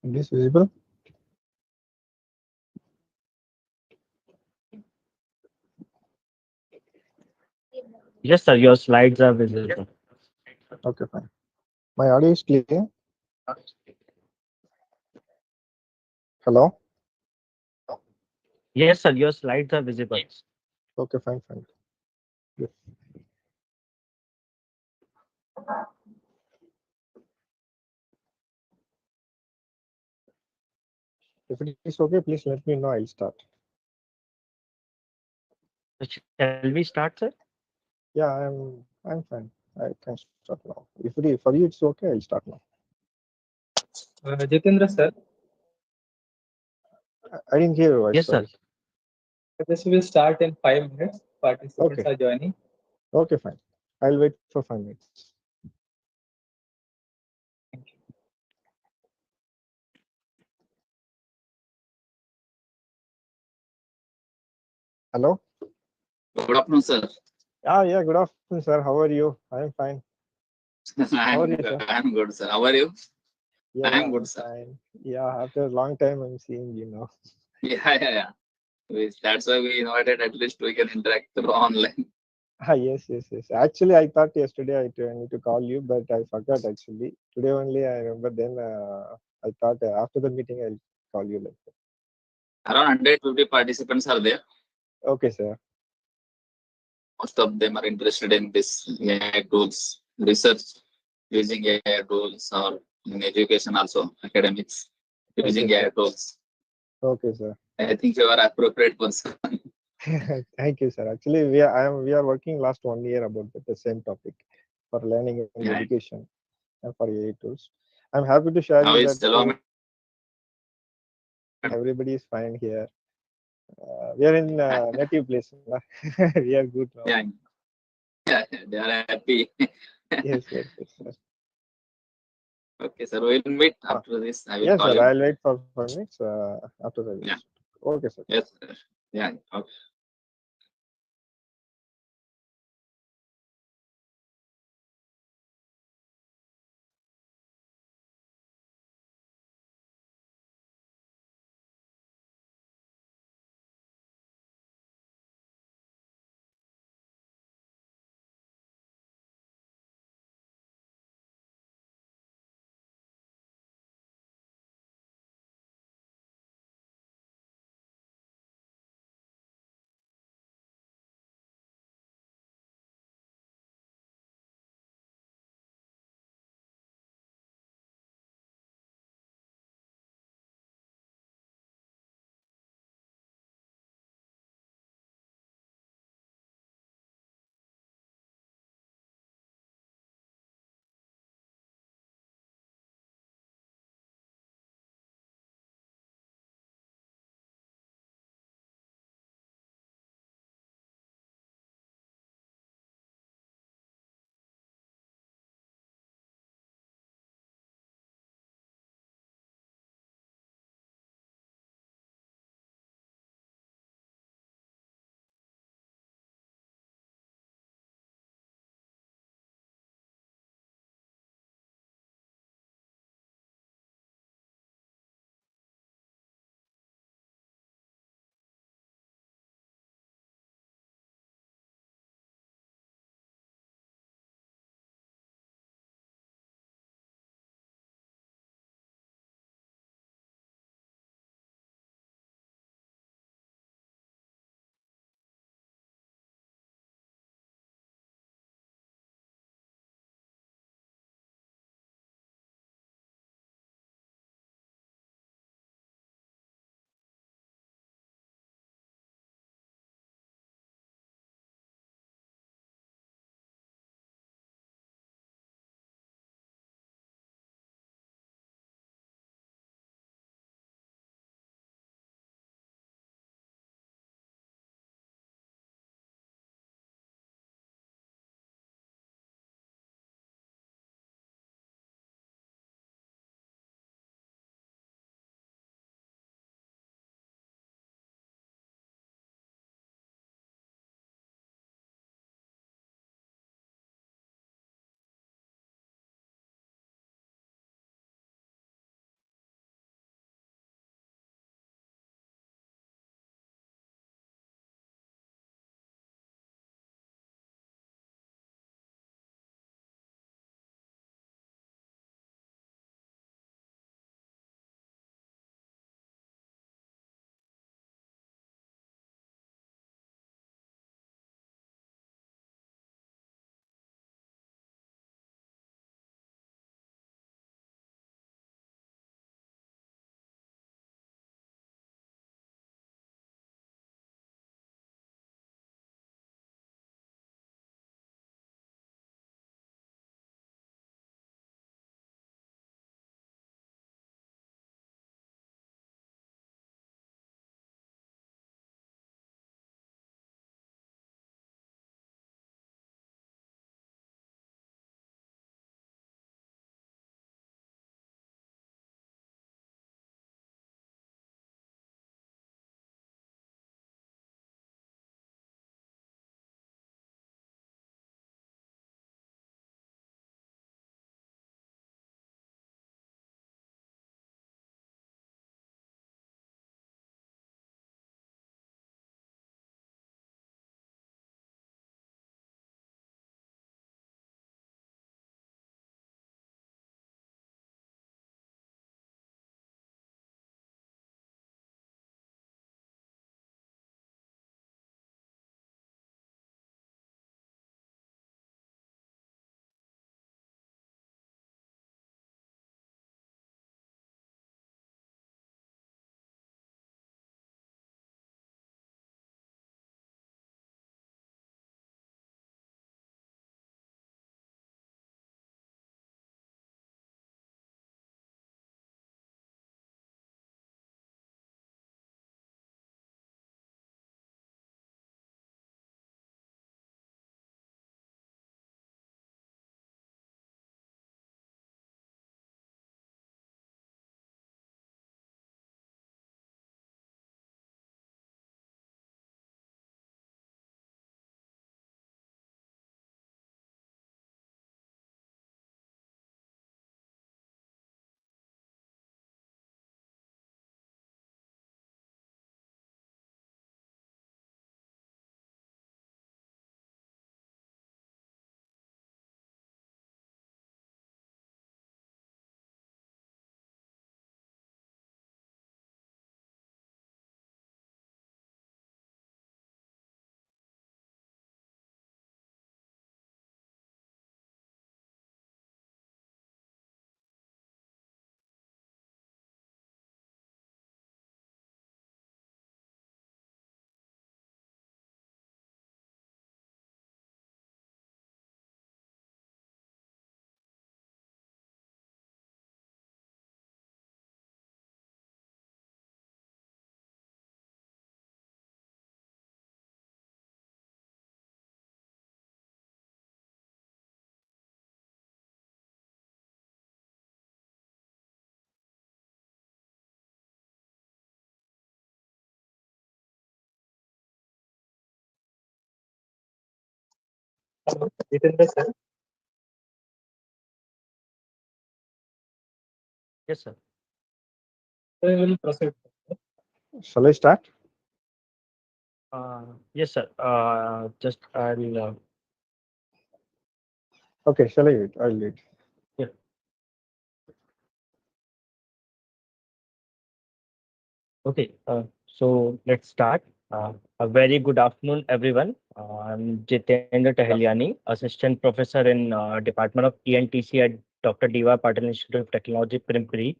This visible? Yes, sir. Your slides are visible. Okay, fine. My audio is clear. Hello? Yes, sir. Your slides are visible. Okay, fine, fine. Yes. If it is okay, please let me know. I'll start. Shall we start, sir? Yeah, I'm fine. I can start now. For you it's okay, I'll start now. Jitendra sir, I didn't hear your voice, Yes, sorry. sir. this will start in 5 minutes. Participants Okay, are joining. okay, fine. I'll wait for 5 minutes. Thank you. Hello? Good afternoon, sir. Yeah, good afternoon, sir. How are you? I'm fine. How are you, sir? I'm good, sir. How are you? Yeah, I'm good, I'm sir. fine. Yeah, after a long time I'm seeing you now. Yeah. That's why we invited. At least we can interact through online. Yes. Actually, I thought yesterday I need to call you, but I forgot actually. Today only I remember. Then I thought after the meeting I'll call you like that. Around 150 participants are there. Okay, sir. Most of them are interested in this AI tools, research using AI tools, or in education also, academics Okay, using AI sir. tools. Okay, sir. I think you are appropriate person. Thank you, sir. Actually, we are working last 1 year about the same topic for learning and Yeah. education and for AI tools. I'm happy to share How you is that Hello? everybody is fine here. We are in native place. Na? We are good now. Yeah, they are happy. Yes. Okay, sir. We'll meet Uh, after this. I will yes, call sir. you. I'll wait for 5 minutes after the Yeah. visit. Okay, sir. Yes, sir. Yeah. Okay. Hello, Jitendra sir. Yes, sir. So we will proceed. Shall I start? Yes, sir. Just I'll. Okay, shall I lead? I'll lead. Yeah. Okay. So let's start. A very good afternoon, everyone. I'm Jitendra Tahiliani, Assistant Professor in Department of E&TC at Dr. Diva Patil Institute of Technology, Primpri.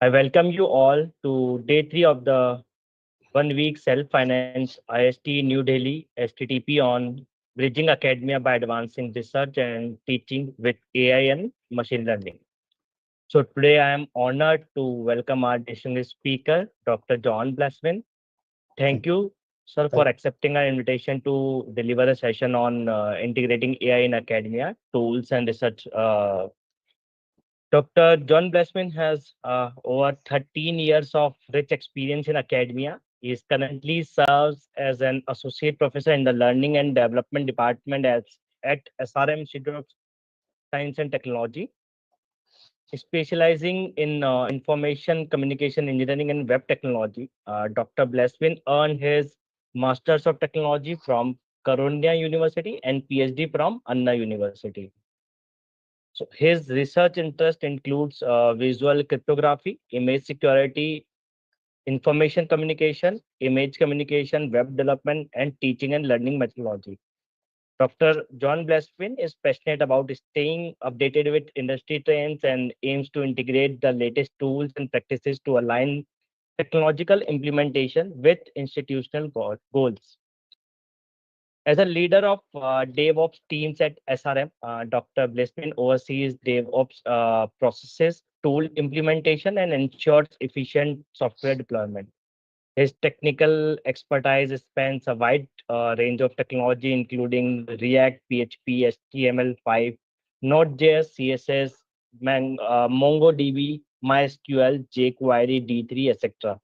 I welcome you all to day 3 of the 1 week self-finance IST New Delhi STTP on bridging academia by advancing research and teaching with AI and machine learning. So today I am honored to welcome our distinguished speaker, Dr. John Blaswin. Thank you, sir, for Thank accepting our invitation to deliver a session on integrating AI in academia, tools and research. Dr. John Blasman has over 13 years of rich experience in academia. He is currently serves as an associate professor in the Learning and Development Department at SRM Institute of Science and Technology, specializing in information communication engineering and web technology. Dr. Blaswin earned his Masters of Technology from Karunya University and PhD from Anna University. So his research interest includes visual cryptography, image security, information communication, image communication, web development, and teaching and learning methodology. Dr. John Blaswin is passionate about staying updated with industry trends and aims to integrate the latest tools and practices to align technological implementation with institutional goals. As a leader of DevOps teams at SRM, Dr. Blisman oversees DevOps processes, tool implementation, and ensures efficient software deployment. His technical expertise spans a wide range of technology, including React, PHP, HTML5, Node.js, CSS, MongoDB, MySQL, jQuery, D3, etc.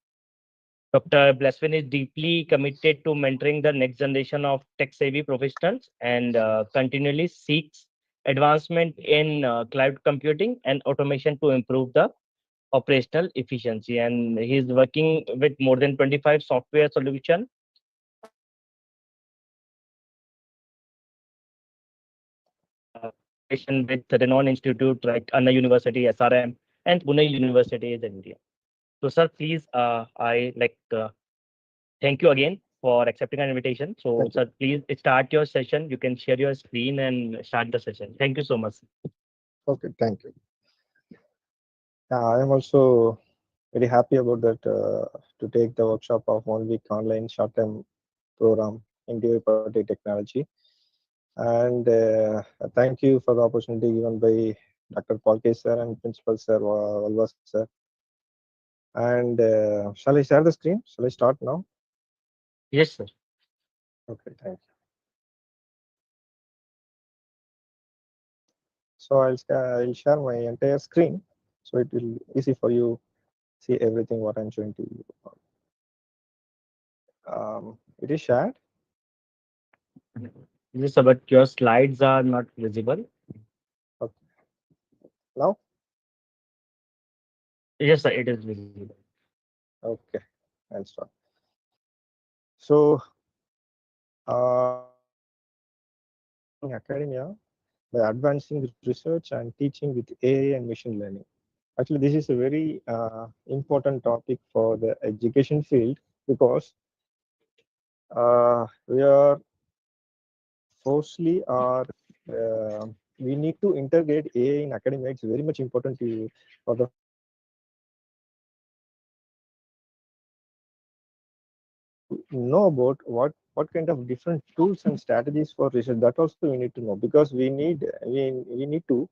Dr. Blaswin is deeply committed to mentoring the next generation of tech-savvy professionals and continually seeks advancement in cloud computing and automation to improve the operational efficiency. And he's working with more than 25 software solutions with renowned institute like Anna University, SRM, and Pune University in India. So, sir, please, I like thank you again for accepting our invitation. So, thank you. sir, please start your session. You can share your screen and start the session. Thank you so much. Okay, thank you. I am also very happy about that to take the workshop of 1 week online short-term program in DY technology. And thank you for the opportunity given by Dr. Palke sir and Principal sir Valva sir. And shall I share the screen? Shall I start now? Yes, sir. Okay, thank you. So I'll share my entire screen, so it will easy for you see everything what I'm showing to you. It is shared. Yes, sir, but your slides are not visible. Okay. Now, Yes, sir, it is visible. okay, I'll start. So in academia by advancing research and teaching with AI and machine learning. Actually, this is a very important topic for the education field because we are forcefully or we need to integrate AI in academia. It's very much important to for the know about what kind of different tools and strategies for research. That also we need to know because we need to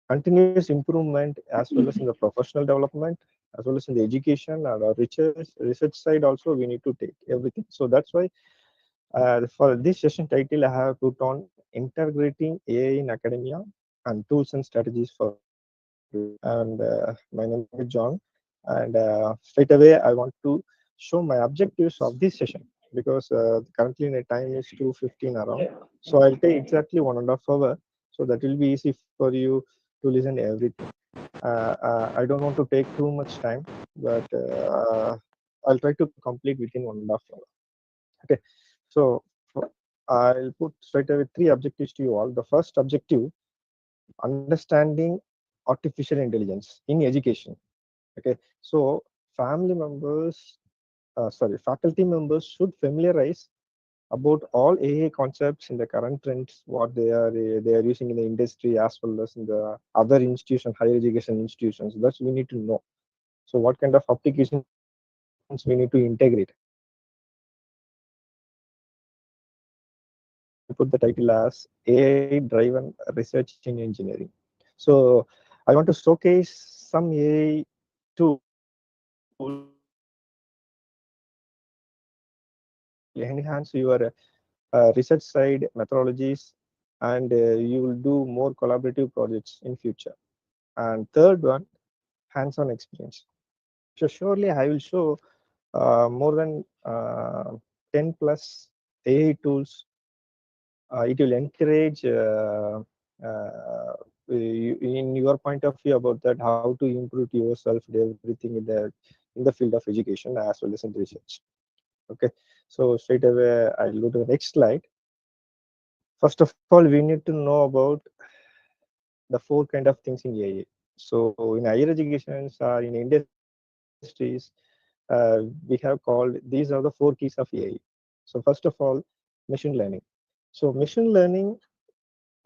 continuous improvement as well as in the professional development as well as in the education and our research side also we need to take everything. So that's why for this session title I have put on integrating AI in academia and tools and strategies for research. And my name is John, and straight away I want to show my objectives of this session. because currently the time is 2:15 around. So I'll take exactly 1.5 hours. So that will be easy for you to listen everything. I don't want to take too much time, but I'll try to complete within 1.5 hours. Okay. So I'll put straight away three objectives to you all. The first objective, understanding artificial intelligence in education. Okay. So family members, faculty members should familiarize about all AI concepts in the current trends, what they are using in the industry as well as in the other institutions, higher education institutions. That's we need to know. So what kind of applications we need to integrate. I'll put the title as AI-driven research in engineering. So I want to showcase some AI tools which will enhance your research side methodologies, and you will do more collaborative projects in future. And third one, hands-on experience. So surely I will show more than 10 plus AI tools. It will encourage in your point of view about that how to improve yourself and everything in the field of education as well as in research. Okay, so straight away I'll go to the next slide. First of all, we need to know about the four kind of things in AI. So in higher educations or in industries, we have called these are the four keys of AI. So first of all, machine learning. So machine learning,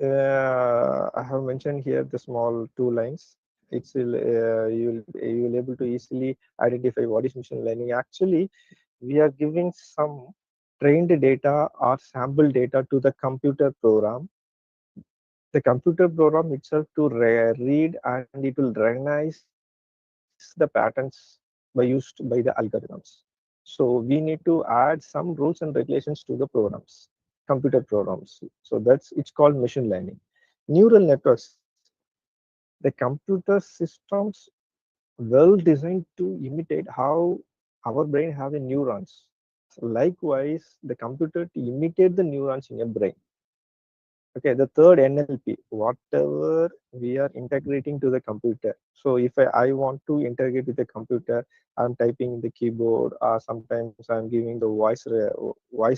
I have mentioned here the small two lines. You will able to easily identify what is machine learning. Actually, we are giving some trained data or sample data to the computer program. The computer program itself to read and it will recognize the patterns by used by the algorithms. So we need to add some rules and regulations to the programs, computer programs. So it's called machine learning. Neural networks, the computer systems well designed to imitate how our brain have a neurons. Likewise, the computer to imitate the neurons in your brain. Okay, the third NLP, whatever we are integrating to the computer. So if I want to integrate with the computer, I'm typing in the keyboard, or sometimes I'm giving the voice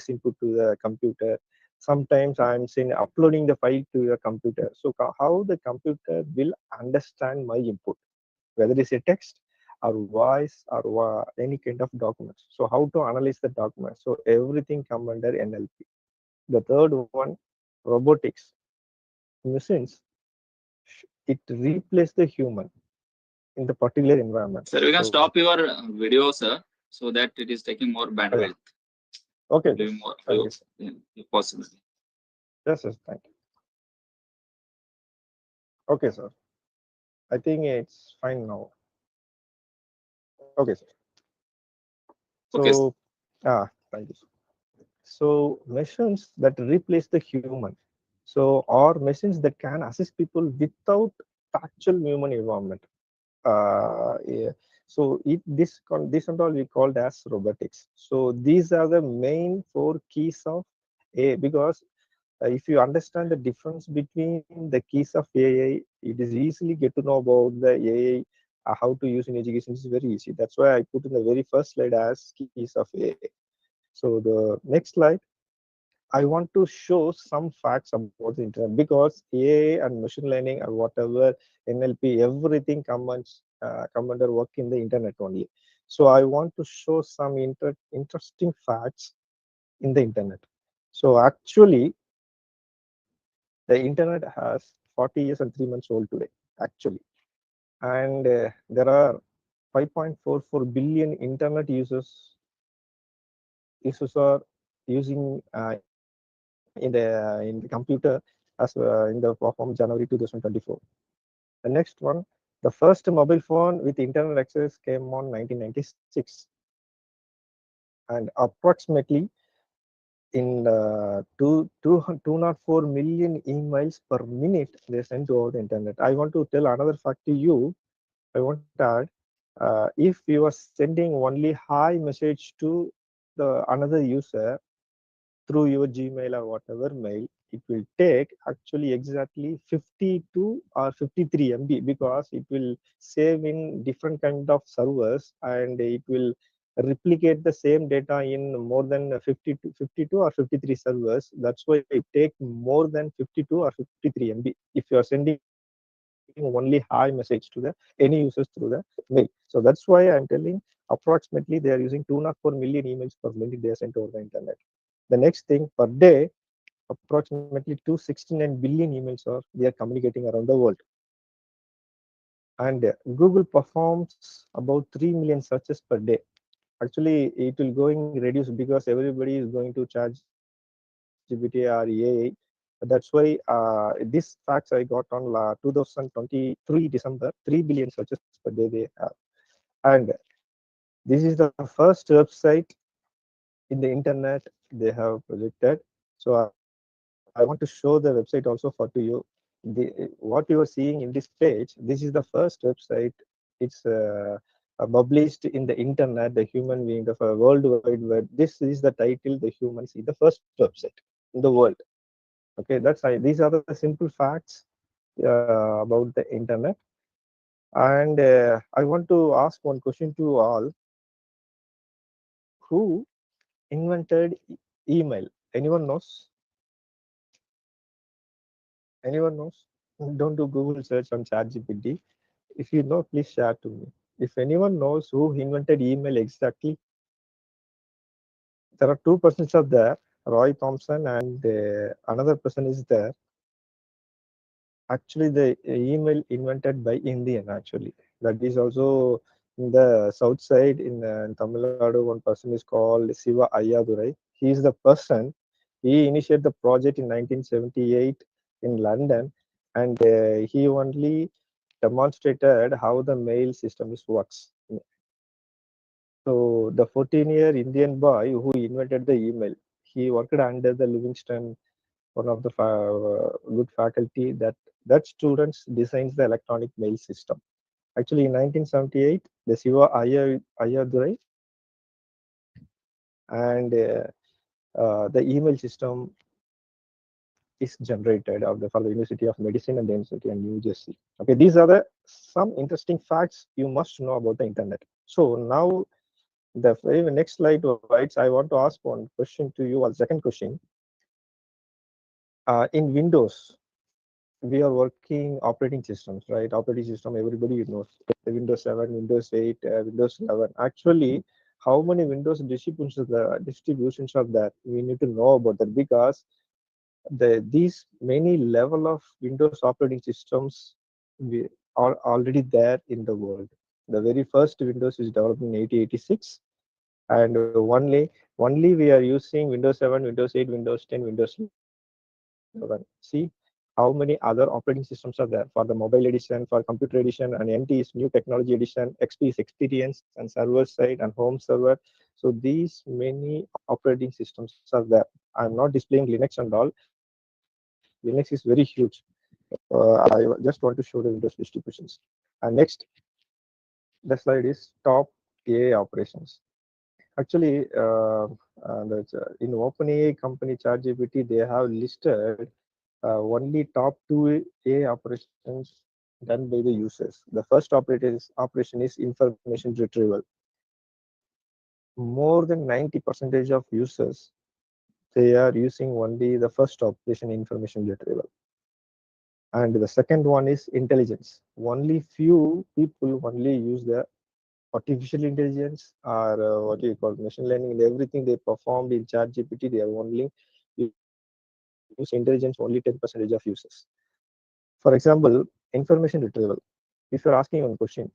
input to the computer. Sometimes I'm saying uploading the file to the computer. So how the computer will understand my input, whether it's a text or voice or any kind of documents. So how to analyze the documents. So everything come under NLP. The third one, robotics. Machines, it replaces the human in the particular environment. Sir, we can So, stop your video, sir, so that it is taking more bandwidth. okay, Doing more thank you, sir. if possible. Yes, yes, thank you. Okay, sir. I think it's fine now. Okay, sir. Okay, So, thank you, sir. So, machines that replace the human. So, or machines that can assist people without the actual human involvement. Yeah. So this and all we called as robotics. So these are the main four keys of AI, because if you understand the difference between the keys of AI, it is easily get to know about the AI, how to use in education is very easy. That's why I put in the very first slide as keys of AI. So the next slide, I want to show some facts about the internet, because AI and machine learning or whatever NLP, everything come under work in the internet only. So I want to show some interesting facts in the internet. So actually, the internet has 40 years and 3 months old today. Actually, and there are 5.44 billion internet users are using in the computer as in the from January 2024. The next one, the first mobile phone with internet access came on 1996, and approximately in 204 million emails per minute they send to over the internet. I want to tell another fact to you. I want to add, if you are sending only hi message to the another user through your Gmail or whatever mail, it will take actually exactly 52 or 53 MB because it will save in different kind of servers and it will replicate the same data in more than 52 or 53 servers. That's why it take more than 52 or 53 MB if you are sending only hi message to the any users through the mail. So that's why I'm telling approximately they are using 204 million emails per minute they are sent over the internet. The next thing, per day, approximately 269 billion emails are they are communicating around the world. And Google performs about 3 million searches per day. Actually, it will going reduce because everybody is going to ChatGPT or AI. That's why this facts I got on 2023 December, 3 billion searches per day they have. And this is the first website in the internet they have projected. So I want to show the website also for to you. What you are seeing in this page, this is the first website. It's published in the internet, the human being, the world wide web. This is the title the humans see, the first website in the world. Okay, these are the simple facts about the internet. And I want to ask one question to all: who invented email? Anyone knows? Anyone knows? Don't do Google search on ChatGPT. If you know, please share to me. If anyone knows who invented email exactly, there are two persons are there, Roy Thompson and another person is there. Actually, the email invented by Indian actually. That is also in the south side in Tamil Nadu. One person is called Siva Ayadurai. He is the person. He initiated the project in 1978 in London, and he only demonstrated how the mail system is works. So the 14-year Indian boy who invented the email, he worked under the Livingston, one of the good faculty that students designs the electronic mail system. Actually, in 1978, the Siva Ayadurai and the email system is generated for the University of Medicine and the University of New Jersey. Okay, these are the some interesting facts you must know about the internet. So now the next slide writes, I want to ask one question to you, or second question. In Windows, we are working operating systems, right? Operating system, everybody knows. Windows 7, Windows 8, Windows 11. Actually, how many Windows distributions are there? We need to know about that because these many level of Windows operating systems are already there in the world. The very first Windows is developed in 1886, and only we are using Windows 7, Windows 8, Windows 10, Windows 11. See how many other operating systems are there for the mobile edition, for computer edition, and NT is new technology edition, XP is experience and server side and home server. So these many operating systems are there. I'm not displaying Linux and all. Linux is very huge. I just want to show the Windows distributions. And next, the slide is top AI operations. Actually, in OpenAI company ChatGPT, they have listed only top two AI operations done by the users. The first operation is information retrieval. More than 90% of users they are using only the first operation, information retrieval. And the second one is intelligence. Only few people only use the artificial intelligence or what do you call machine learning and everything they performed in chat gpt they are only use intelligence only 10% of users. For example, information retrieval. If you're asking one question,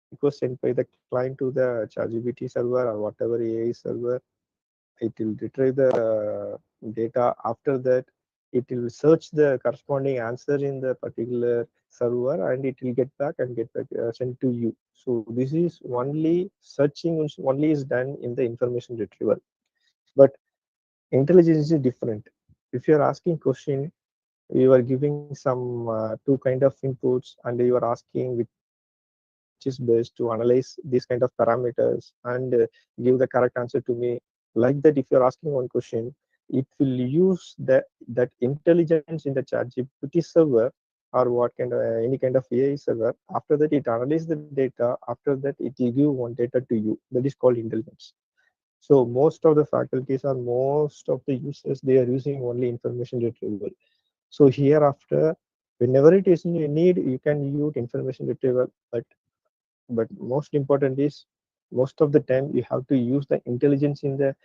the request sent by the client to the chat gpt server or whatever AI server, it will retrieve the data. After that, it will search the corresponding answer in the particular server and it will get back sent to you. So this is only searching only is done in the information retrieval. But intelligence is different. If you are asking question, you are giving some two kind of inputs and you are asking which which is best to analyze these kind of parameters and give the correct answer to me. Like that, if you're asking one question, it will use that intelligence in the ChatGPT server or what kind of any kind of AI server. After that, it analyzes the data. After that, it will give one data to you. That is called intelligence. So most of the faculties or most of the users, they are using only information retrieval. So hereafter, whenever it is you need, you can use information retrieval. But most important is most of the time you have to use the intelligence in the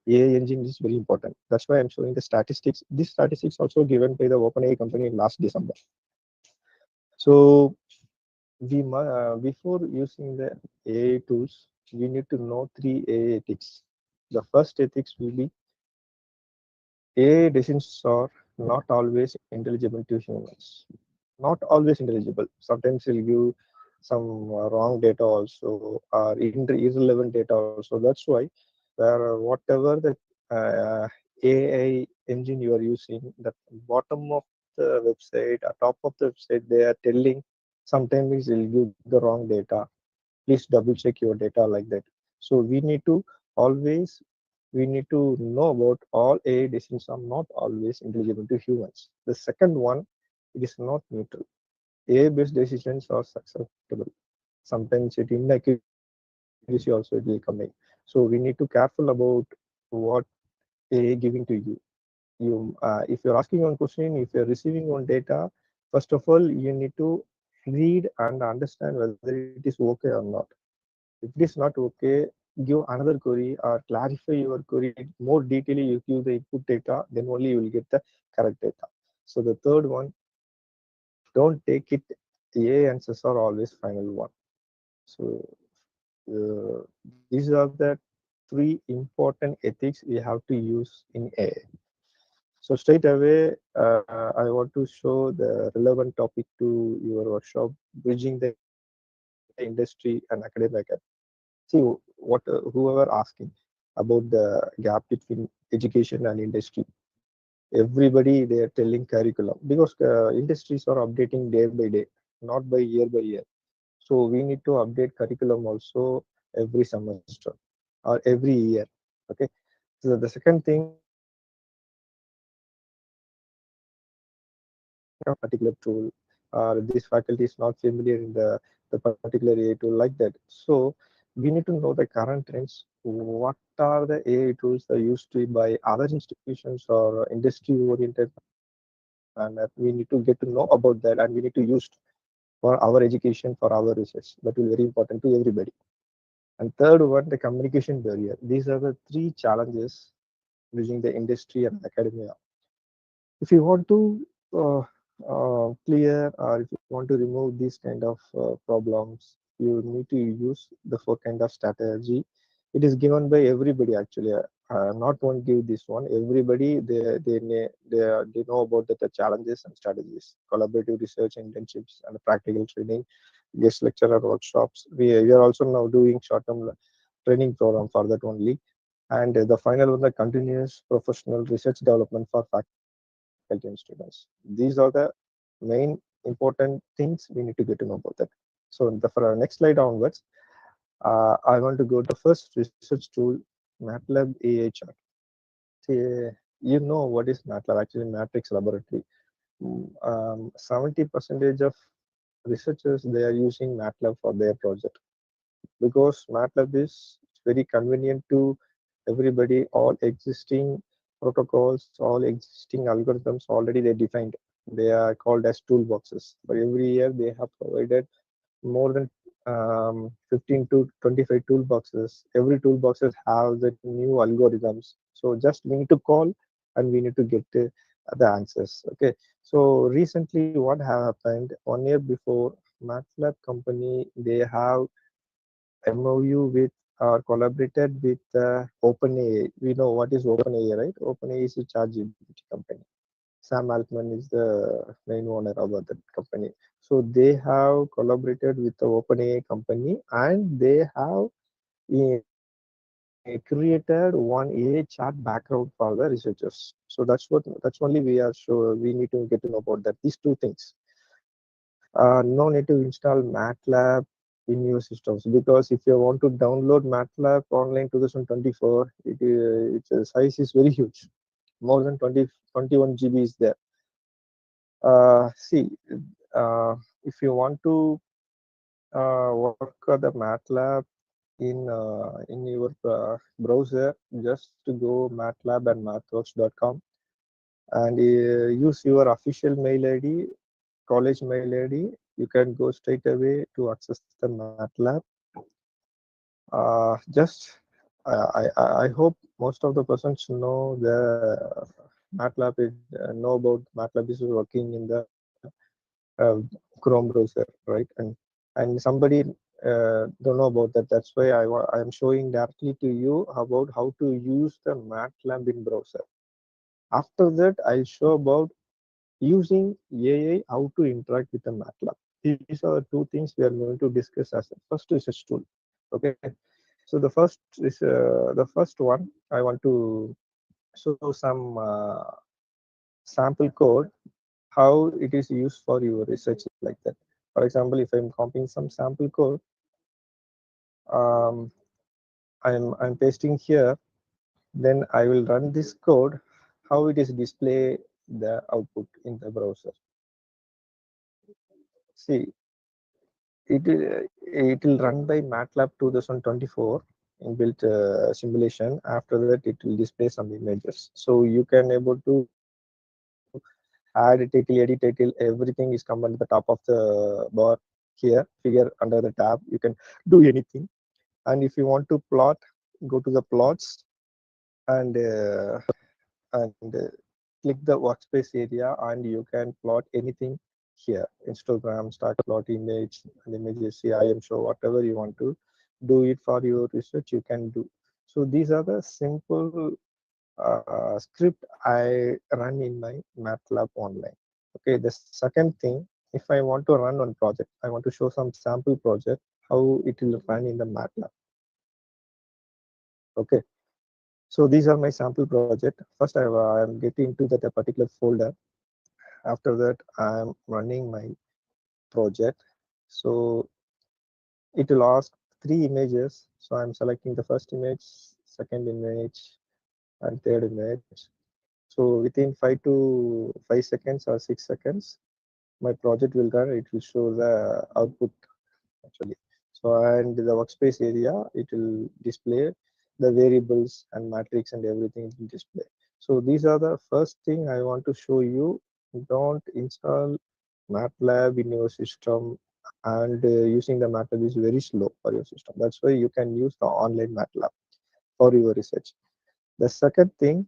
AI engine is very important. That's why I'm showing the statistics. These statistics also given by the OpenAI company in last December. So before using the AI tools, we need to know three AI ethics. The first ethics will be AI decisions are not always intelligible to humans. Not always intelligible. Sometimes it'll give some wrong data also or irrelevant data also. That's why whatever the uh, AI engine you are using, the bottom of the website or top of the website, they are telling sometimes it'll give the wrong data. Please double check your data like that. So always we need to know about all AI decisions are not always intelligible to humans. The second one, it is not neutral. AI-based decisions are acceptable. Sometimes it inaccuracy also it will come in. So we need to careful about what AI giving to you. If you're asking one question, if you're receiving one data, first of all you need to read and understand whether it is okay or not. If it is not okay, give another query or clarify your query more detail. You give the input data, then only you will get the correct data. So the third one, don't take it. A answers are always final one. So these are the three important ethics we have to use in AI. So straight away, I want to show the relevant topic to your workshop, bridging the industry and academic. See whoever asking about the gap between education and industry. Everybody they are telling curriculum because industries are updating day by day, not by year. So we need to update curriculum also every semester or every year. Okay. So the second thing, a particular tool, or this faculty is not familiar in the particular AI tool like that. So we need to know the current trends. What are the AI tools that are used to by other institutions or industry oriented manner? We need to get to know about that and we need to use for our education, for our research. That will very important to everybody. And third one, the communication barrier. These are the three challenges using the industry and academia. If you want to clear or if you want to remove these kind of problems, you need to use the four kind of strategy. It is given by everybody actually. Not one give this one. Everybody they know about the challenges and strategies. Collaborative research, internships, and practical training, guest lecturer workshops. We are also now doing short-term training program for that only. And the final one, the continuous professional research development for faculty and students. These are the main important things we need to get to know about that. So for our next slide onwards, I want to go to first research tool, MATLAB AHR. See, you know what is MATLAB? Actually, matrix laboratory. 70 percentage of researchers they are using MATLAB for their project because MATLAB is very convenient to everybody. All existing protocols, all existing algorithms already they defined. They are called as toolboxes. But every year they have provided more than 15 to 25 toolboxes. Every toolboxes have the new algorithms. So just we need to call and we need to get the answers. Okay. So recently, what happened 1 year before, MATLAB company they have MOU with or collaborated with OpenAI. We know what is OpenAI, right? OpenAI is a ChatGPT company. Sam Altman is the main owner about that company. So they have collaborated with the OpenAI company and they have created one AI chat background for the researchers. So that's only we are sure we need to get to know about that. These two things. No need to install MATLAB in your systems, because if you want to download MATLAB online 2024, its size is very huge, more than 21 GB is there. See, if you want to work the MATLAB in your browser, just to go MATLAB and mathworks.com and use your official mail ID, college mail ID. You can go straight away to access the MATLAB. Just I hope most of the persons know the MATLAB is know about MATLAB is working in the uh, Chrome browser, right? And somebody don't know about that. That's why I am showing directly to you about how to use the MATLAB in browser. After that, I'll show about using AI, how to interact with the MATLAB. These are two things we are going to discuss as a first research tool. Okay. So the first one I want to show some sample code, how it is used for your research like that. For example, if I'm copying some sample code, um, I'm pasting here, then I will run this code, how it is display the output in the browser. See, it will run by MATLAB 2024 inbuilt simulation. After that, it will display some images. So you can able to add title, edit title, everything is come on the top of the bar here, figure under the tab. You can do anything. And if you want to plot, go to the plots and click the workspace area, and you can plot anything here: Instagram, stock plot, image, and images, CIM show, whatever you want to do it for your research, you can do. So these are the simple script I run in my MATLAB online. Okay, the second thing, if I want to run one project, I want to show some sample project, how it will run in the MATLAB. Okay, so these are my sample project. First, I am getting into that a particular folder. After that, I am running my project. So it will ask three images. So I'm selecting the first image, second image, and third image. So within 5 to 5 seconds or 6 seconds, my project will run. It will show the output actually. So and the workspace area, it will display the variables and matrix and everything it will display. So these are the first thing I want to show you. Don't install MATLAB in your system, and using the MATLAB is very slow for your system. That's why you can use the online MATLAB for your research. The second thing,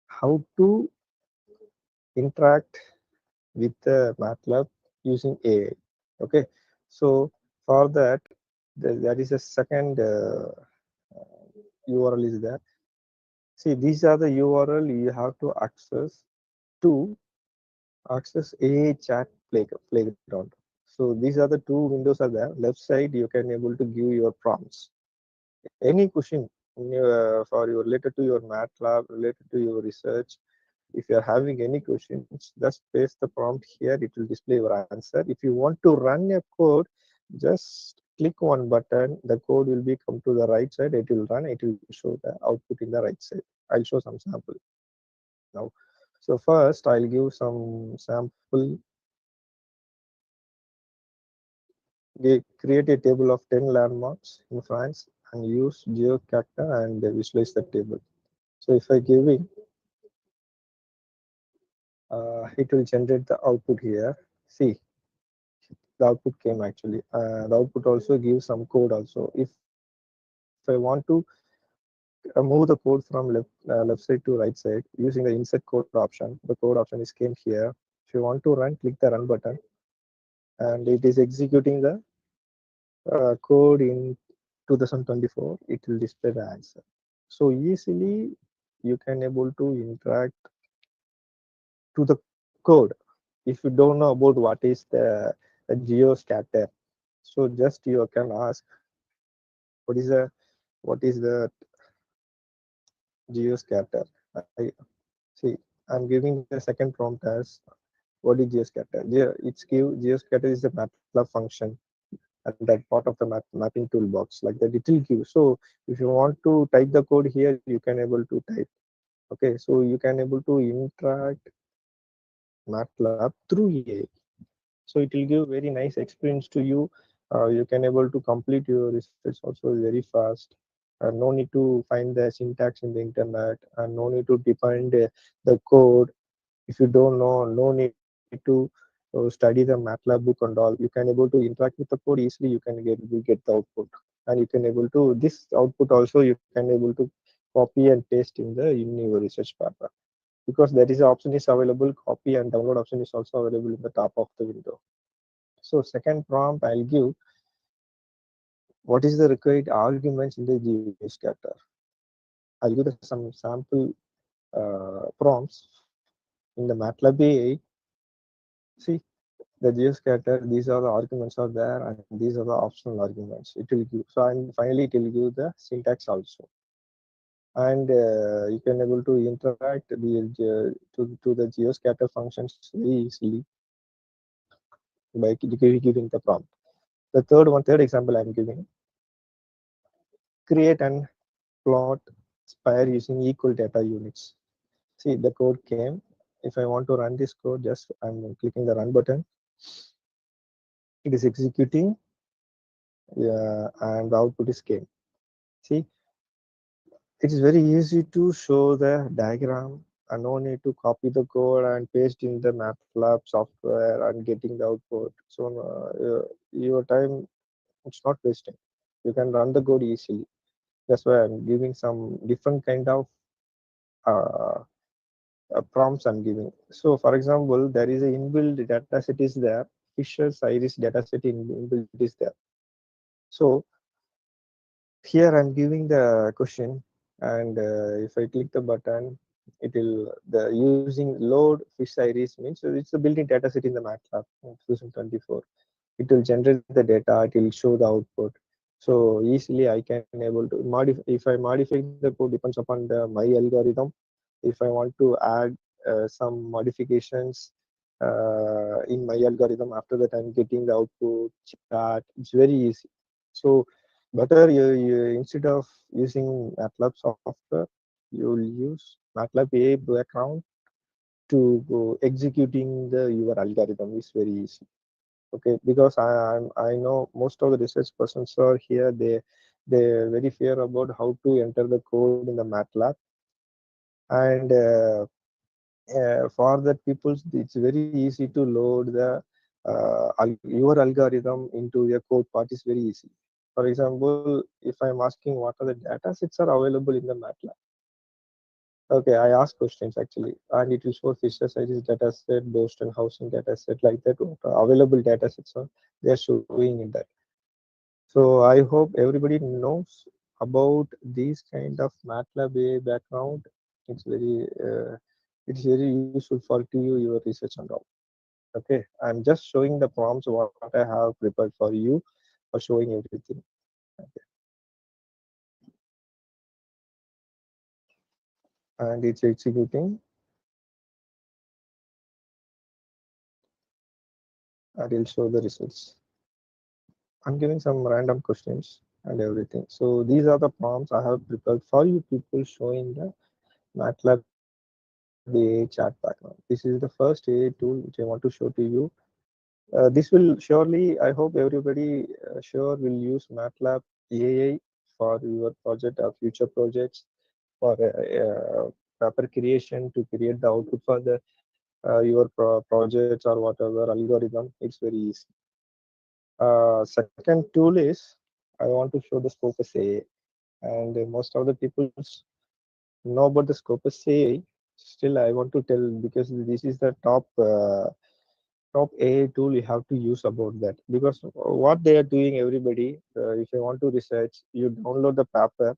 how to interact with the MATLAB using AI. Okay, so for that, there is a second URL is there. See, these are the URL you have to to access AI chat playground. So these are the two windows are there. Left side, you can able to give your prompts. Any question for your related to your MATLAB, related to your research. If you are having any questions, just paste the prompt here. It will display your answer. If you want to run a code, just click one button. The code will be come to the right side. It will run. It will show the output in the right side. I'll show some sample now. So first, I'll give some sample. Create a table of 10 landmarks in France and use GeoCacta and visualize the table. So if I give in, it will generate the output here. See, the output came actually. The output also gives some code also. If I want to move the code from left side to right side using the insert code option, the code option is came here. If you want to run, click the run button, and it is executing the code in 2024. It will display the answer. So easily you can able to interact to the code. If you don't know about what is the geoscatter, so just you can ask what is the geoscatter. I see, I'm giving the second prompt as what is geoscatter? It's give geoscatter is the MATLAB function and that part of the mapping toolbox like that it will give. So if you want to type the code here, you can able to type. Okay, so you can able to interact MATLAB through AI. So it will give very nice experience to you. You can able to complete your research also very fast. No need to find the syntax in the internet, and no need to define the code. If you don't know, no need to study the MATLAB book and all. You can able to interact with the code easily. You get the output, and you can able to this output also you can able to copy and paste in your research paper, because there is an option is available. Copy and download option is also available in the top of the window. So second prompt I'll give, what is the required arguments in the geoscatter. I'll give the some sample prompts in the MATLAB AI. See, the geoscatter, these are the arguments are there, and these are the optional arguments. It will give. So and finally it will give the syntax also. And you can able to interact to the geoscatter functions very easily by giving the prompt. The third example I'm giving, create and plot spire using equal data units. See, the code came. If I want to run this code, just I'm clicking the run button. It is executing, yeah, and the output is came. See, it is very easy to show the diagram, and no need to copy the code and paste in the MATLAB software and getting the output. So your time, it's not wasting. You can run the code easily. That's why I'm giving some different kind of uh, prompts I'm giving. So for example, there is a inbuilt data set is there. Fisher's iris data set inbuilt is there. So here I'm giving the question, and if I click the button, it will the using load fish iris means, so it's a built-in data set in the MATLAB in 2024. It will generate the data. It will show the output. So easily I can able to modify. If I modify the code, depends upon the my algorithm. If I want to add some modifications in my algorithm, after that I'm getting the output chart. It's very easy. So better you instead of using MATLAB software, you will use MATLAB AI background to go executing the your algorithm is very easy. Okay, because I know most of the research persons are here. They very fear about how to enter the code in the MATLAB, and for that people it's very easy to load the your algorithm into your code part is very easy. For example, if I'm asking what are the data sets are available in the MATLAB, okay, I ask questions actually, and it will show Fisher Iris data set, Boston housing data set, like that. Available data sets are they are showing in that. So I hope everybody knows about these kind of MATLAB AI background. It's very useful for to you your research and all. Okay, I'm just showing the prompts what I have prepared for you for showing everything. Okay. And it's executing. And it'll show the results. I'm giving some random questions and everything. So these are the prompts I have prepared for you people showing the MATLAB AI chat background. This is the first AI tool which I want to show to you. This will surely, I hope everybody sure will use MATLAB AI for your project or future projects, for paper creation to create the output for the your projects or whatever algorithm. It's very easy. Second tool is I want to show the Scopus AI, and most of the people know about the Scopus AI. Still, I want to tell because this is the top AI tool you have to use about that, because what they are doing everybody, if you want to research, you download the paper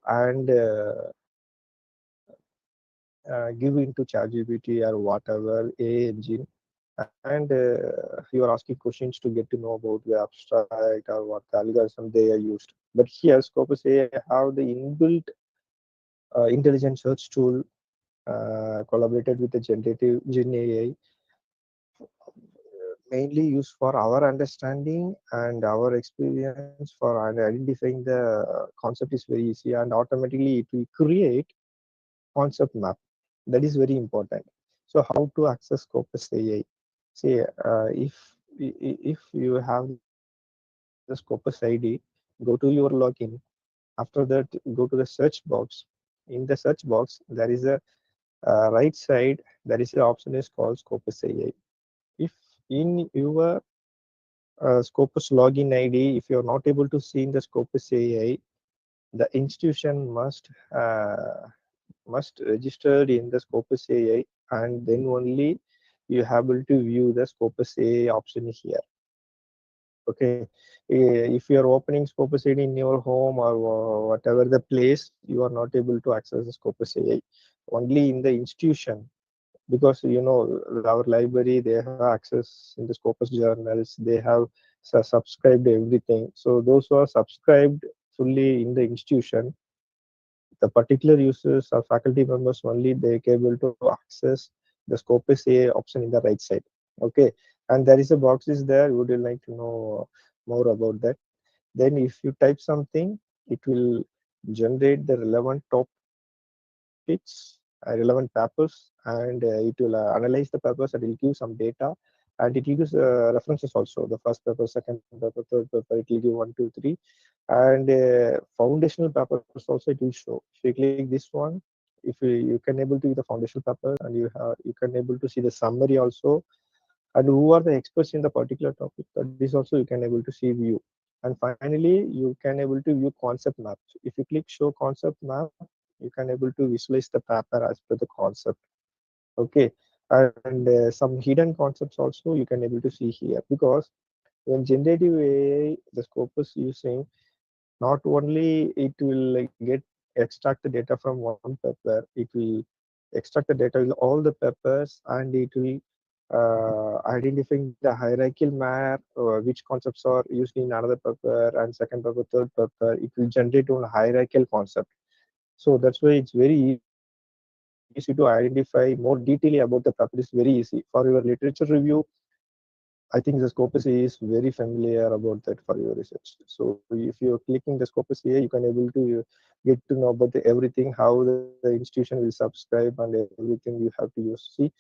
and give into ChatGPT or whatever AI engine, and you are asking questions to get to know about the abstract or what the algorithm they are used. But here, Scopus AI have the inbuilt intelligent search tool collaborated with the generative Gen AI. mainly used for our understanding and our experience for identifying the concept is very easy, and automatically it will create concept map. That is very important. So how to access Scopus AI? See, if you have the Scopus ID, go to your login. After that, go to the search box. In the search box, there is a right side. There is an option is called Scopus AI. If in your Scopus login ID, if you are not able to see in the Scopus AI, the institution must register in the Scopus AI, and then only you have able to view the Scopus AI option here. Okay, if you are opening Scopus AI in your home or whatever the place, you are not able to access the Scopus AI. Only in the institution, because our library, they have access in the Scopus journals, they have subscribed everything. So those who are subscribed fully in the institution, the particular users or faculty members only, they can able to access the Scopus AI option in the right side. Okay, and there is a box is there. Would you like to know more about that? Then if you type something, it will generate the relevant topics, relevant papers, and it will analyze the papers, and it will give some data, and it will give references also. The first paper, second paper, third paper, it will give one, two, three, and foundational papers also it will show. If you click this one, if you can able to see the foundational papers, and you can able to see the summary also, and who are the experts in the particular topic. That is also you can able to see view. And finally, you can able to view concept maps. If you click show concept map, you can able to visualize the paper as per the concept. Okay, and some hidden concepts also you can able to see here, because when generative AI, the Scopus using, not only it will get extract the data from one paper, it will extract the data with all the papers, and it will identifying the hierarchical map, which concepts are used in another paper, and second paper, third paper. It will generate on hierarchical concept. So that's why it's very easy to identify more detail about the paper. It's very easy for your literature review. I think the Scopus AI is very familiar about that for your research. So if you're clicking the Scopus AI, you can able to get to know about the everything, how the institution will subscribe, and everything you have to use. See,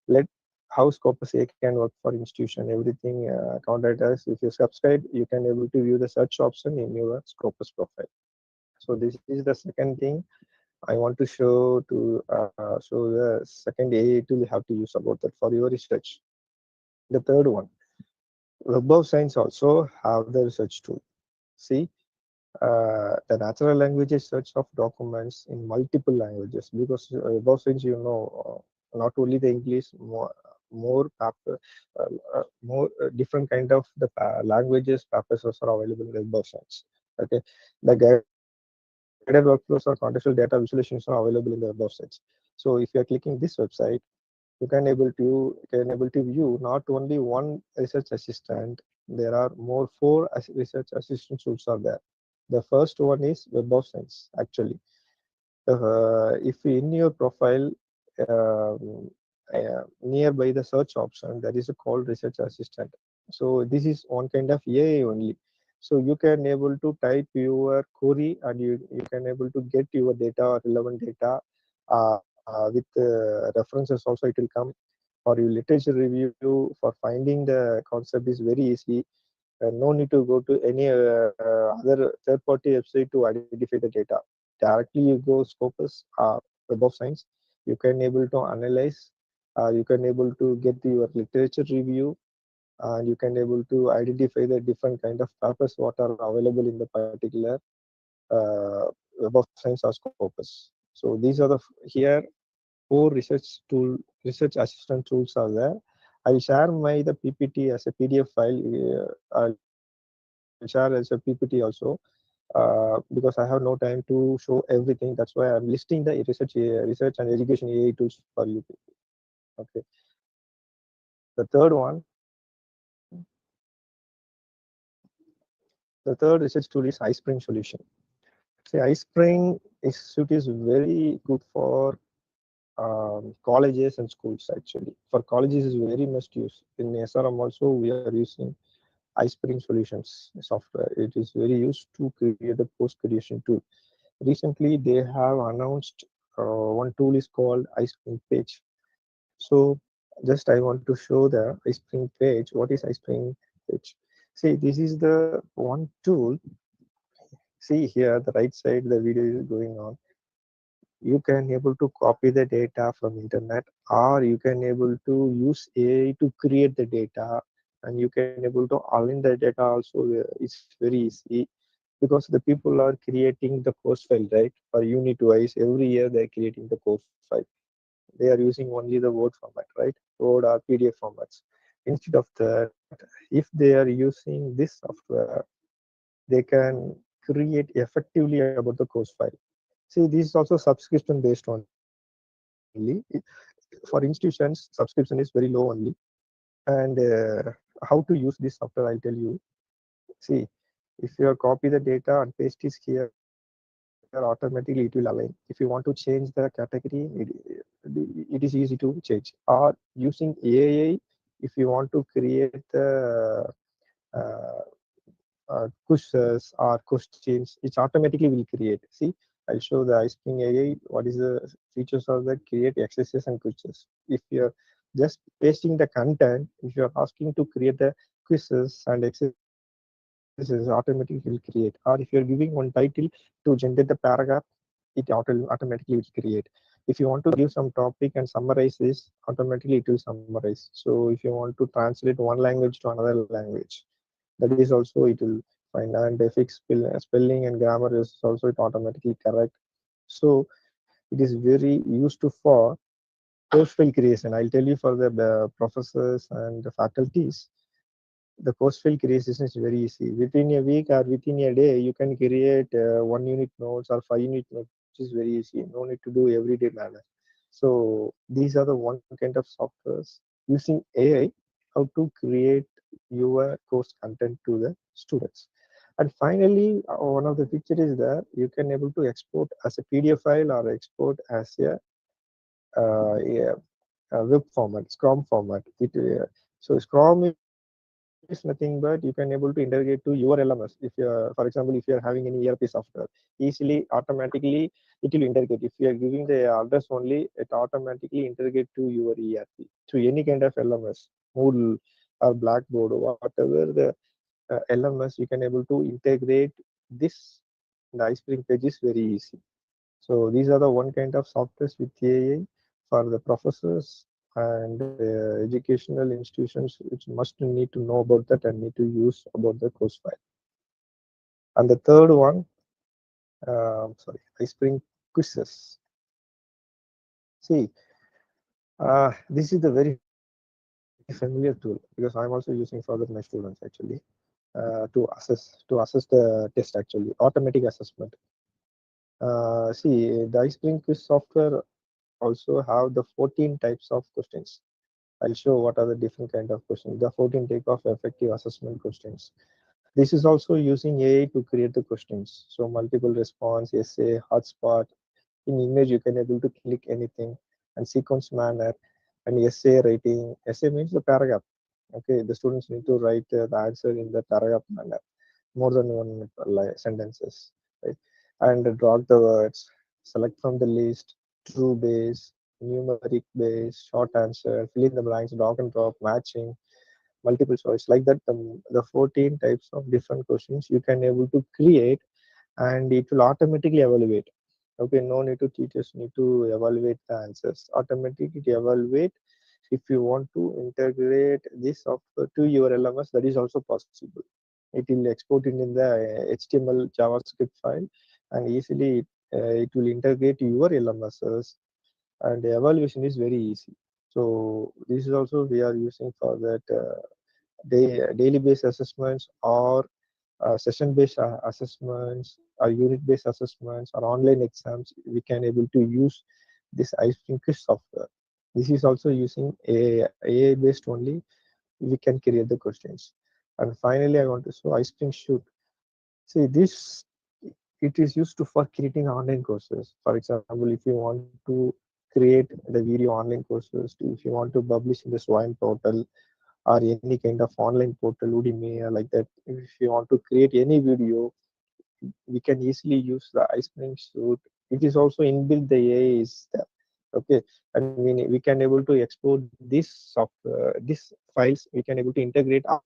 let how Scopus AI can work for institution. Everything counted as, if you subscribe, you can able to view the search option in your Scopus profile. So this is the second thing I want to show the second AI tool you have to use about that for your research. The third one, Web of Science also have the research tool. See, the natural languages search of documents in multiple languages, because Web of Science, not only the English, more paper, more different kind of the languages papers also are available in Web of Science. Okay, the guided workflows or contextual data visualizations are available in the Web of Science. So if you are clicking this website, you can able to view not only one research assistant. There are more four research assistant tools are there. The first one is Web of Science. Actually, if in your profile, nearby the search option, there is a called research assistant. So this is one kind of AI only. So you can able to type your query, and you can able to get your data, relevant data, with references also it will come. For your literature review, for finding the concept is very easy. No need to go to any other third party website to identify the data. Directly you go Scopus, Web of Science. You can able to analyze, you can able to get your literature review, and you can able to identify the different kind of papers what are available in the particular uh, Web of Science or Scopus. So these are the here four research assistant tools are there. I'll share my the PPT as a PDF file. I'll share as a PPT also, because I have no time to show everything. That's why I'm listing the research and education AI tools for you people. Okay. The third one, the third research tool is iSpring solution. See, iSpring Institute is very good for colleges and schools actually. For colleges is very much used. In SRM also we are using iSpring Solutions software. It is very used to create the post creation tool. Recently they have announced one tool is called iSpring Page. So just I want to show the iSpring Page. What is iSpring Page? See, this is the one tool. See here, the right side, the video is going on. You can able to copy the data from internet, or you can able to use AI to create the data, and you can able to align the data also. It's very easy because the people are creating the course file, right? For unit wise, every year they're creating the course file. They are using only the Word format, right? Word or PDF formats. Instead of that, if they are using this software, they can create effectively about the course file. See, this is also subscription based only. For institutions, subscription is very low only. And how to use this software, I'll tell you. See, if you copy the data and paste it here, automatically it will align. If you want to change the category, it is easy to change. Or using AI, if you want to create the uh, quizzes or questions, it automatically will create. See, I'll show the iSpring AI. What is the features of the create exercises and quizzes? If you're just pasting the content, if you're asking to create the quizzes and exercises, automatically will create. Or if you're giving one title to generate the paragraph, it automatically will create. If you want to give some topic and summarize this, automatically it will summarize. So if you want to translate one language to another language, that is also it will find. And fix spelling and grammar is also it automatically correct. So it is very used to for course file creation. I'll tell you for the professors and the faculties, the course file creation is very easy. Within a week or within a day, you can create one unit notes or five unit notes, which is very easy. No need to do everyday manner. So these are the one kind of softwares using AI how to create your course content to the students. And finally, one of the feature is that you can able to export as a PDF file or export as a web format, Scrum format. So Scrum is nothing but you can able to integrate to your LMS. If you're, for example, if you're having any ERP software, easily automatically it will integrate. If you are giving the address only, it automatically integrate to your ERP, to any kind of LMS, Moodle or Blackboard, or whatever the LMS, you can able to integrate this. The iSpring page is very easy. So these are the one kind of softwares with AI for the professors and educational institutions, which must need to know about that and need to use about the course file. And the third one, sorry, iSpring quizzes. See, this is the very familiar tool because I'm also using for my students actually to assess the test actually, automatic assessment. See, the iSpring quiz software also have the 14 types of questions. I'll show what are the different kind of questions. The 14 type of effective assessment questions. This is also using AI to create the questions. So multiple response, essay, hotspot. In image, you can able to click anything, and sequence manner, and essay writing. Essay means the paragraph. Okay, the students need to write the answer in the paragraph manner, more than one sentences, right? And drop the words, select from the list, true base, numeric base, short answer, fill in the blanks, drag and drop, matching, multiple choice, like that. The 14 types of different questions you can able to create, and it will automatically evaluate. Okay, no need to teachers need to evaluate the answers. Automatically evaluate. If you want to integrate this software to your LMS, that is also possible. It will export it in the HTML JavaScript file, and easily it will integrate your LMSs, and the evaluation is very easy. So this is also we are using for that daily based assessments, or session based assessments, or unit based assessments, or online exams. We can able to use this iSpring software. This is also using AI based only. We can create the questions. And finally, I want to show iSpring Shoot. See, this it is used to for creating online courses. For example, if you want to create the video online courses, if you want to publish in the Swine portal or any kind of online portal, Udemy, or like that. If you want to create any video, we can easily use the iSpring suite. It is also inbuilt, the AI is there. Okay, and we can able to export this software, these files. We can able to integrate our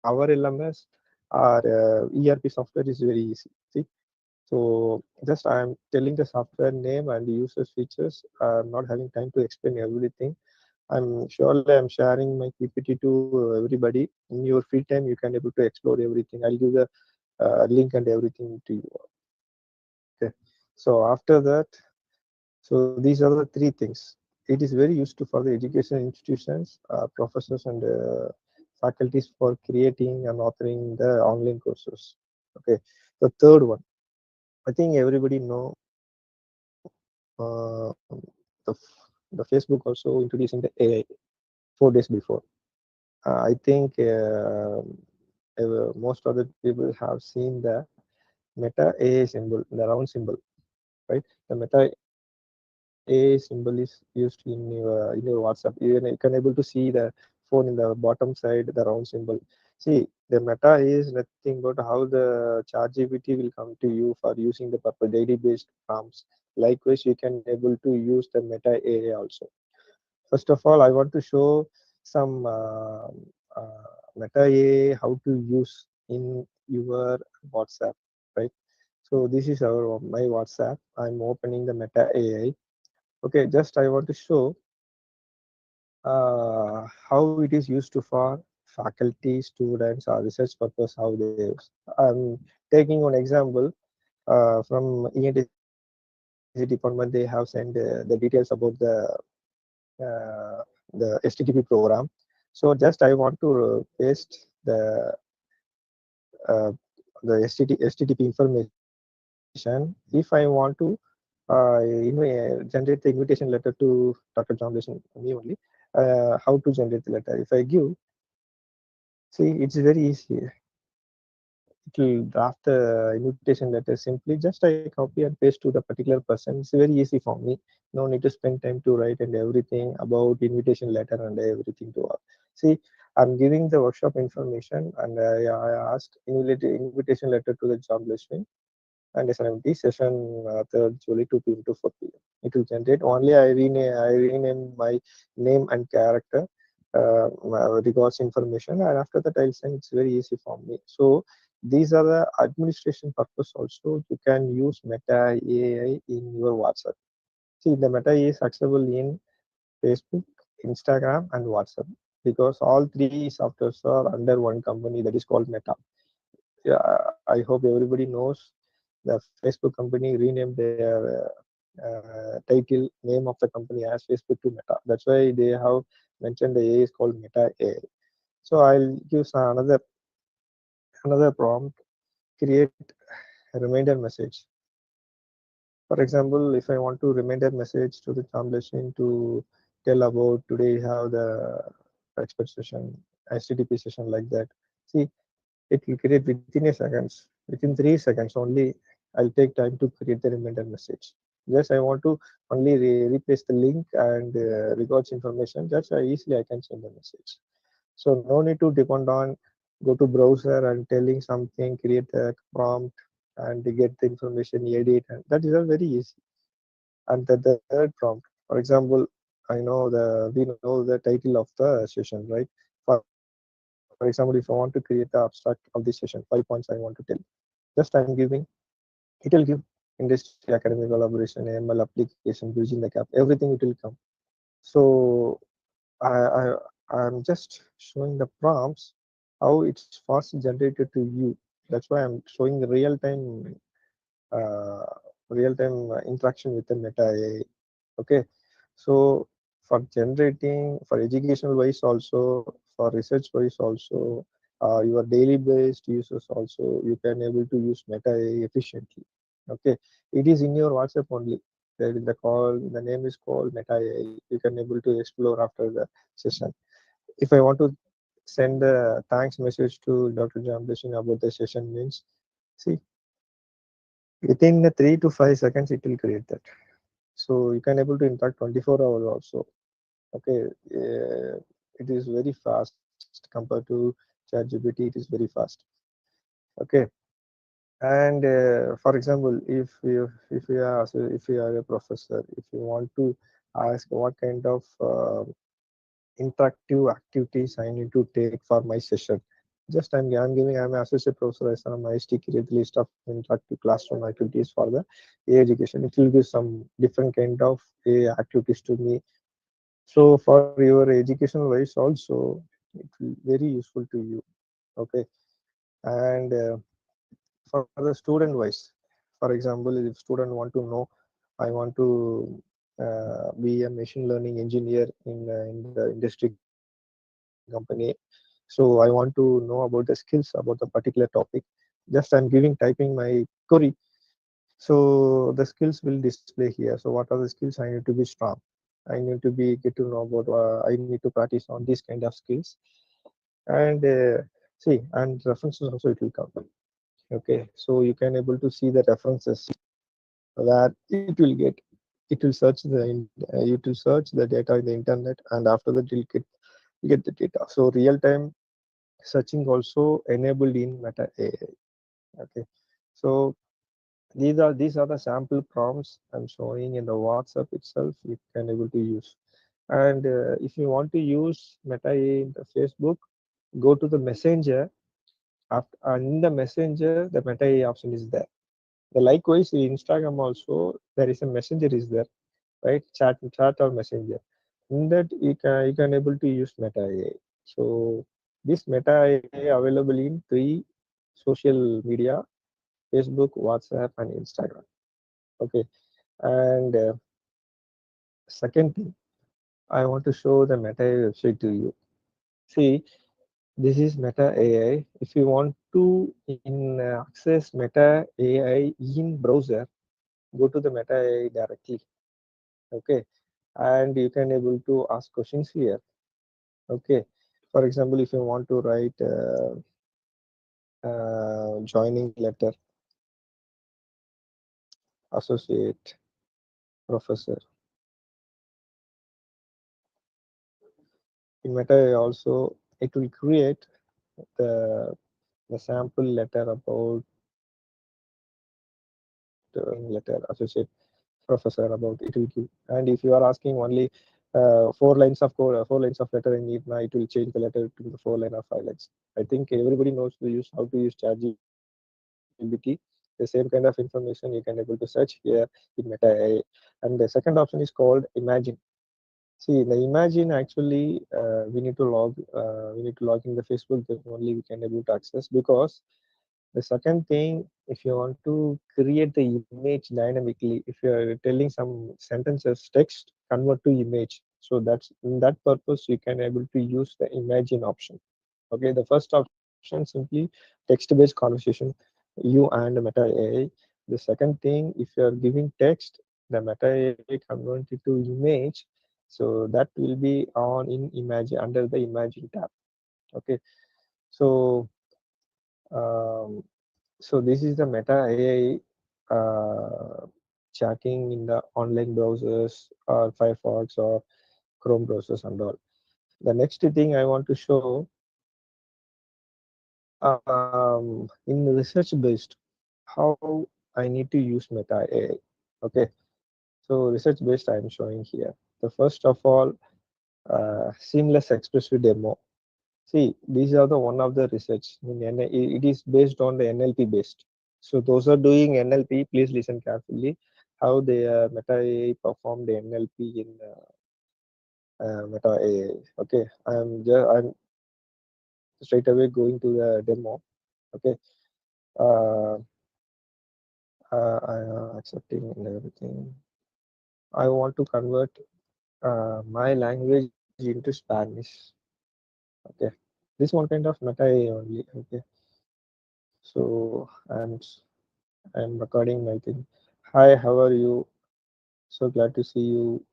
LMS or ERP software is very easy. See, so just I am telling the software name and the users features. I'm not having time to explain everything. I'm sharing my PPT to everybody. In your free time, you can able to explore everything. I'll give the link and everything to you. Okay. So after that, so these are the three things. It is very useful for the education institutions, professors and faculties for creating and authoring the online courses. Okay. The third one, I think everybody know the the Facebook also introducing the AI 4 days before. I think most of the people have seen the Meta AI symbol, the round symbol, right? The Meta AI symbol is used in your WhatsApp. You can able to see the phone in the bottom side, the round symbol. See, the Meta is nothing but how the ChatGPT will come to you for using the purpose daily based prompts. Likewise, you can able to use the Meta AI also. First of all, I want to show some Meta AI how to use in your WhatsApp, right? So this is our my WhatsApp. I'm opening the Meta AI. Okay, just I want to show how it is used to for faculty, students, or research purpose. How they use. I'm taking one example from E&TC department. They have sent the details about uh, the HTTP program. So just I want to paste uh, the HTTP information. If I want to generate the invitation letter to Dr. John Listen, me only, how to generate the letter. If I give, see, it's very easy. It will draft the invitation letter simply. Just I copy and paste to the particular person. It's very easy for me. No need to spend time to write and everything about invitation letter and everything to all. See, I'm giving the workshop information and I asked invitation letter to the job listing and SNMT session 3rd July 2 p.m. to 4 p.m. It will generate only I rename my name and character regards information, and after that I'll send. It's very easy for me. So these are the administration purpose also. You can use Meta AI in your WhatsApp. See, the Meta AI is accessible in Facebook, Instagram, and WhatsApp because all three softwares are under one company that is called Meta. Yeah, I hope everybody knows the Facebook company renamed their title name of the company as Facebook to Meta. That's why they have mentioned the AI is called Meta AI. So I'll use another prompt, create a reminder message. For example, if I want to reminder message to the translation to tell about today have the expert session, HTTP session like that. See, it will create within a seconds. Within 3 seconds only, I'll take time to create the reminder message. Just I want to only replace the link and records information. Just easily I can send the message. So no need to depend on go to browser and telling something, create a prompt and get the information, edit, and that is all very easy. And the third prompt, for example, we know the title of the session, right? For example, if I want to create the abstract of this session, 5 points I want to tell. Just I'm giving, it will give industry, academic collaboration, ML application, bridging the gap, everything it will come. So I'm just showing the prompts, how it's fast generated to you. That's why I'm showing the uh, real-time interaction with the Meta AI. Okay, so for generating, for educational wise also, for research wise also, your daily based users also, you can able to use Meta AI efficiently. Okay, it is in your WhatsApp only. There in the call, the name is called Meta AI. You can able to explore after the session. If I want to send a thanks message to Dr. Jambleshin about the session means, see, within the 3 to 5 seconds, it will create that. So you can able to interact 24 hours also. Okay, it is very fast compared to ChatGPT. It is very fast. Okay, and for example, if you are a professor, if you want to ask what kind of interactive activities I need to take for my session. Just I'm associate professor as an IST create list of interactive classroom activities for the A education. It will give some different kind of A activities to me. So for your educational wise also, it will very useful to you. Okay, and for the student wise, for example, if student want to know, I want to be a machine learning engineer in the industry company. So I want to know about the skills about the particular topic. Just I'm giving typing my query. So the skills will display here. So what are the skills I need to be strong? I need to be get to know about. I need to practice on these kind of skills. And see, and references also it will come. Okay, so you can able to see the references where it will search it will search the data in the internet, and after that you get the data. So real time searching also enabled in Meta AI. Okay, so these are the sample prompts I'm showing in the WhatsApp itself. You can able to use, and if you want to use Meta AI in the Facebook, go to the Messenger. After, and in the Messenger, the Meta AI option is there. The likewise in Instagram also there is a messenger is there, right? Chat or messenger. In that you can able to use Meta AI. So this Meta AI available in three social media: Facebook, WhatsApp, and Instagram. Okay, and second thing, I want to show the Meta AI website to you. See, this is Meta AI. If you want to access Meta AI in browser, go to the Meta AI directly. Okay, and you can able to ask questions here. Okay, for example, if you want to write joining letter, associate professor in Meta AI also, it will create the the sample letter about letter associate professor about it will give. And if you are asking only 4 lines of code, 4 lines of letter in it, now it will change the letter to the 4 line or 5 lines. I think everybody knows to use how to use ChatGPT. The same kind of information you can able to search here in Meta AI. And the second option is called Imagine. See, the Imagine actually we need to log in the Facebook. Then only we can able to access, because the second thing, if you want to create the image dynamically, if you are telling some sentences, text, convert to image. So that's in that purpose you can able to use the Imagine option. Okay, the first option simply text-based conversation, you and Meta AI. The second thing, if you are giving text, the Meta AI convert it to image. So that will be on in Imagine under the Imagine tab. Okay, so um, so this is the Meta AI chatting in the online browsers or Firefox or Chrome browsers and all. The next thing I want to show, in research based, how I need to use Meta AI. Okay, so research based I am showing here. The first of all, seamless expressive demo. See, these are the one of the research. It is based on the NLP based. So those are doing NLP, please listen carefully. How they Meta AI perform the NLP in Meta AI. Okay, I'm straight away going to the demo. Okay, uh, accepting and everything. I want to convert my language into Spanish. Okay, this one kind of Meta AI only. Okay, so I'm recording my thing. Hi, how are you? So glad to see you.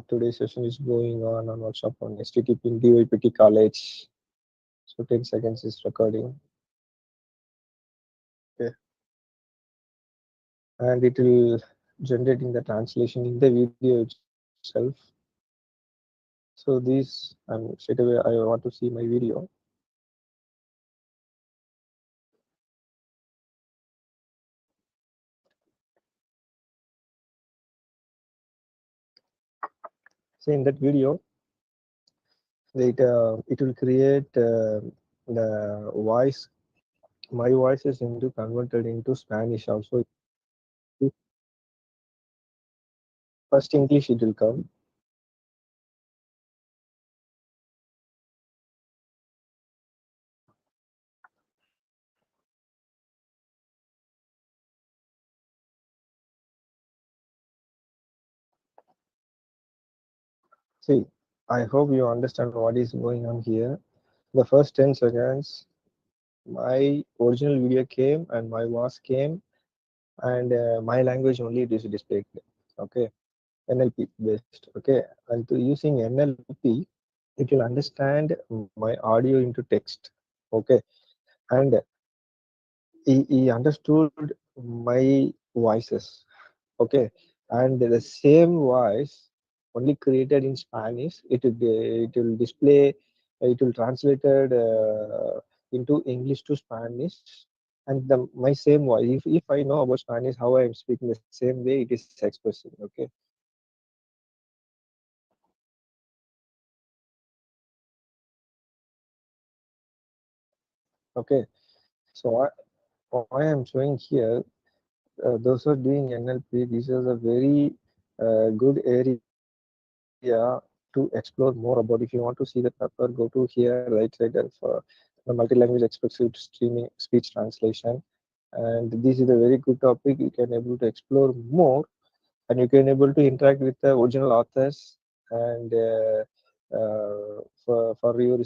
Today's session is going on workshop on STTP in DYPT College. So 10 seconds is recording. Okay, and it will generating the translation in the video itself. So this, straight away I want to see my video. So in that video, it will create the voice, my voice is into converted into Spanish also. First English it will come. See, I hope you understand what is going on here. The first 10 seconds, my original video came and my voice came, and my language only it is displayed. Okay, NLP based. Okay, and to using NLP, it will understand my audio into text. Okay, and he understood my voices. Okay, and the same voice only created in Spanish. It will display. It will translated into English to Spanish, and my same voice. If I know about Spanish, how I am speaking the same way, it is expressing. Okay, okay. So why I'm showing here, those who are doing NLP, this is a very good area to explore more about. If you want to see the paper, go to here, right side of the multi-language expressive streaming speech translation. And this is a very good topic. You can able to explore more, and you can able to interact with the original authors, and for your